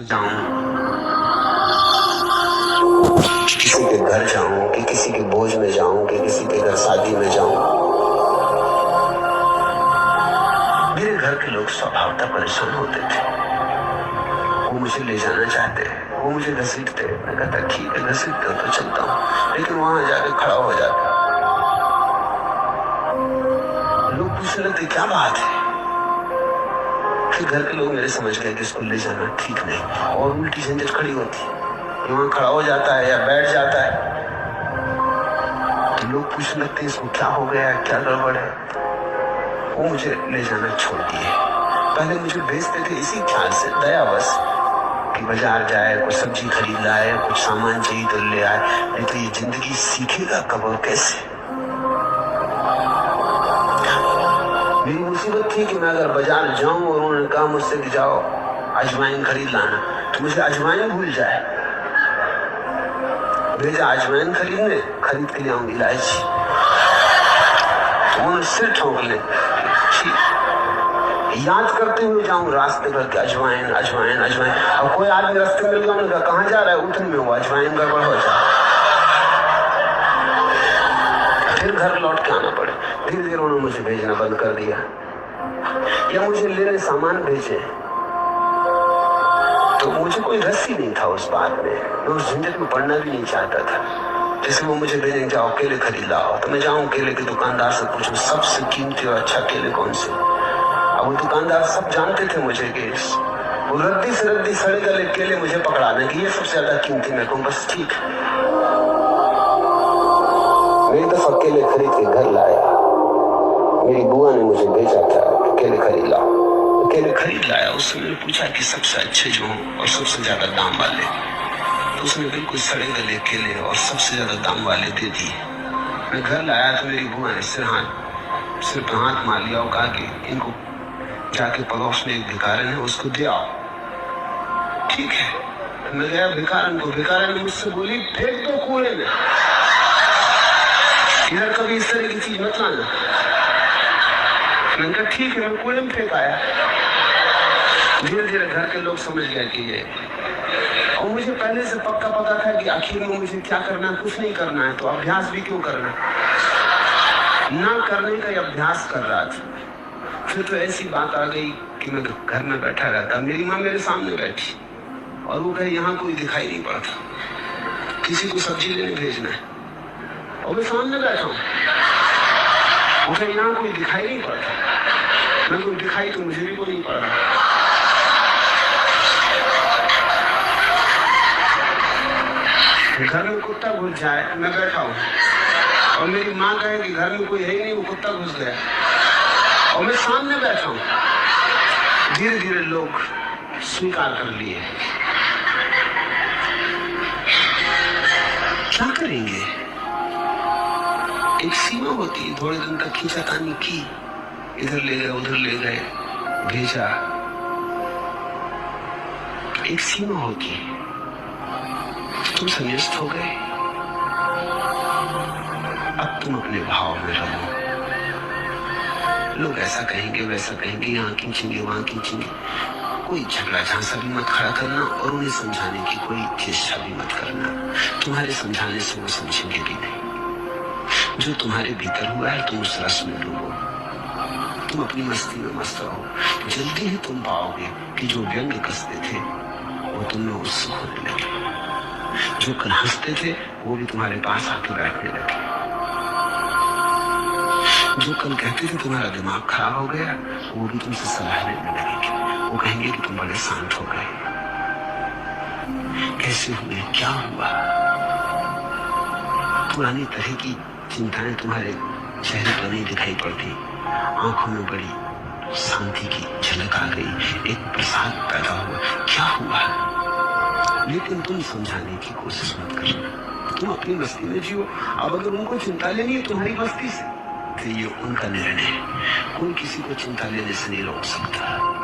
जाऊं, किसी के घर जाऊं, कि किसी के भोज में जाऊं, कि किसी के घर शादी में जाऊं, मेरे घर के लोग स्वभावतः परेशान होते थे। वो मुझे ले जाना चाहते, वो मुझे घसीटते। मैं कहता ठीक है, घसीटते हो तो चलता हूं, लेकिन वहां जाके खड़ा हो जाता। लोग पूछने लगते क्या बात है। फिर घर के लोग मेरे समझ गए कि इसको ले जाना ठीक नहीं, और उल्टी झंझट खड़ी होती। वहां खड़ा हो जाता है या बैठ जाता है तो लोग पूछने लगते हैं इसको क्या हो गया है, क्या गड़बड़ है। वो मुझे ले जाना छोड़ दिए। पहले मुझे भेजते थे इसी ख्याल से, दयावश, कि बाजार जाए, कुछ सब्जी खरीद लाए, कुछ सामान चाहिए तो ले आए। नहीं तो ये जिंदगी सीखेगा कब और कैसे। मेरी मुसीबत थी कि मैं अगर बाजार जाऊं और उन्होंने कहा मुझसे कि जाओ अजवाइन खरीद लाना, तो मुझे अजवाइन भूल जाए। भेजा अजवाइन खरीदने, खरीद के ले आऊंगी इलायची। उन्होंने सिर ठोक ले, याद करते हुए जाऊं रास्ते भर के अजवाइन अजवाइन अजवाइन। अब कोई आदमी रास्ते में मिल गया, कहाँ जा रहा है, उठने में हुआ, अजवाइन गड़बड़ हो जाए। फिर घर लौट के आना पड़े। धीरे धीरे उन्होंने मुझे भेजना बंद कर दिया, या मुझे लेने सामान भेजे। तो मुझे कोई रस ही नहीं था उस बात में, मैं उस झंझट में पड़ना भी नहीं चाहता था। जैसे वो मुझे भेजेंगे जाओ केले खरीद लाओ, तो मैं जाऊं केले के दुकानदार से पूछूं सबसे कीमती और अच्छा केले कौन से। अब वो दुकानदार सब जानते थे मुझे कि वो रद्दी से रद्दी सड़े गले केले मुझे पकड़ाने की, ये सबसे ज्यादा कीमती। मैं कहूँ बस ठीक है। एक दफा केले खरीद के घर लाया, मेरी बुआ ने मुझे भेजा था केले खरीद लाओ। केले खरीद लाया, उससे मैंने पूछा कि सबसे अच्छे जो और सबसे ज्यादा दाम वाले, तो उसने बिल्कुल सड़े गले केले और सबसे ज्यादा दाम वाले दे दिए। मैं घर लाया तो मेरी बुआ ने सिर पर हाथ मार लिया और कहा कि इनको जाके पड़ोस में एक भिखारन है, उसको दे आओ। ठीक है, मैं गया भिखारन को, भिखारन ने मुझसे बोली फेंक दो कुएं में, इधर कभी इस तरह की चीज मत लाना। मैंने कहा ठीक है, मैं कुएं में फेंक आया। धीरे धीरे घर के लोग समझ गए कि ये, और मुझे पहले से पक्का पता था कि आखिर में मुझे क्या करना है, कुछ नहीं करना है, तो अभ्यास भी क्यों करना, ना करने का अभ्यास कर रहा था। फिर तो ऐसी बात आ गई कि मैं घर में बैठा रहता, मेरी माँ मेरे सामने बैठी और वो कहे यहाँ कोई दिखाई नहीं पड़ता, किसी को सब्जी लेने भेजना है, और मैं सामने बैठा हूँ। वो कहे यहाँ कोई दिखाई नहीं पड़ता। मैं कोई दिखाई तो मुझे भी कोई नहीं पड़ रहा। घर में कुत्ता घुस जाए, मैं बैठा हूँ और मेरी माँ कहे कि घर में कोई है ही नहीं, वो कुत्ता घुस गया, और मैं सामने बैठा हूँ। धीरे धीरे लोग स्वीकार कर लिए। क्या करेंगे, एक सीमा होती है। थोड़े दिन तक खींचातानी की, इधर ले गए उधर ले गए, भेजा, एक सीमा होती है। तुम संन्यास्त हो गए, अब तुम अपने भाव में रहो। लोग ऐसा कहेंगे वैसा कहेंगे, यहाँ खींचेंगे वहां खींचेंगे, कोई झगड़ा झांसा भी मत खड़ा करना और उन्हें समझाने की कोई चेष्टा भी मत करना। तुम्हारे समझाने से वो समझेंगे भी नहीं। जो तुम्हारे भीतर हुआ है तुम उस रस में डूबो, तुम अपनी मस्ती में मस्त रहो। जल्दी ही तुम पाओगे कि जो व्यंग कसते थे वो तुम में उत्सुक होने लगे, जो कल हंसते थे वो भी तुम्हारे पास आके बैठने लगे, जो कल कहते थे तुम्हारा दिमाग खराब हो गया वो भी तुमसे सलाह लेने लगेंगे। वो कहेंगे कि तुम बड़े शांत हो गए, कैसे हुए, क्या हुआ। पुरानी तरह की चिंताएं तुम्हारे चेहरे पर नहीं दिखाई पड़ती, आंखों में बड़ी शांति की झलक आ गई, एक प्रसाद पैदा हुआ। क्या हुआ, लेकिन तुम समझाने की कोशिश मत करना, तुम अपनी मस्ती में जियो। अब अगर उनको चिंता लेनी है तुम्हारी मस्ती से तो ये उनका निर्णय है, कोई किसी को चिंता लेने से नहीं रोक सकता।